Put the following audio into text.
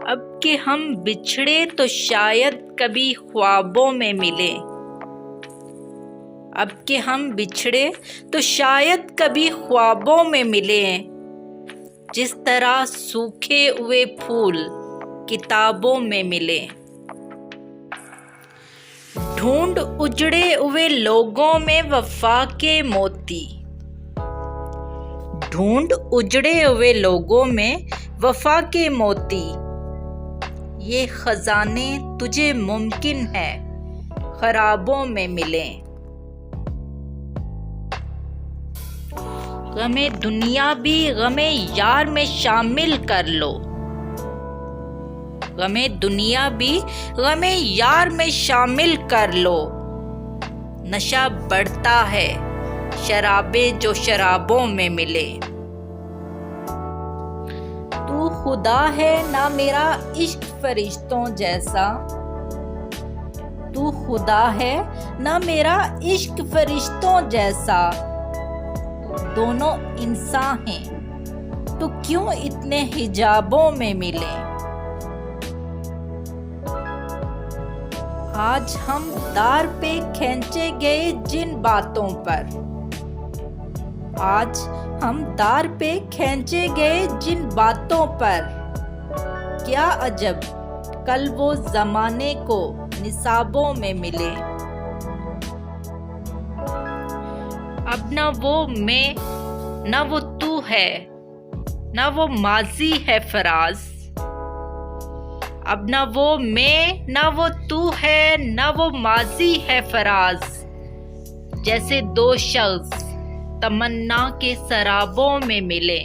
अब कि हम बिछड़े तो शायद कभी ख्वाबों में मिले। अब कि हम बिछड़े तो शायद कभी ख्वाबों में मिले। जिस तरह सूखे हुए फूल किताबों में मिले। ढूंढ उजड़े हुए लोगों में वफा के मोती। ढूंढ उजड़े हुए लोगों में वफा के मोती। ये खजाने तुझे मुमकिन है खराबों में मिले। गमे दुनिया भी गमे यार में शामिल कर लो। गमे दुनिया भी गमे यार में शामिल कर लो। नशा बढ़ता है शराबे जो शराबों में मिले। तू खुदा है ना मेरा इश्क फरिश्तों जैसा। तू खुदा है ना मेरा इश्क फरिश्तों जैसा। दोनों इंसान हैं तो क्यों इतने हिजाबों में मिले। आज हम दार पे खींचे गए जिन बातों पर। आज हम दार पे खींचे गए जिन बातों पर। क्या अजब कल वो जमाने को निसाबों में मिले। अब न वो मैं न वो तू है न वो माजी है फराज। अब न वो मैं न वो तू है न वो माजी है फराज। जैसे दो शख्स तमन्ना के सराबों में मिले।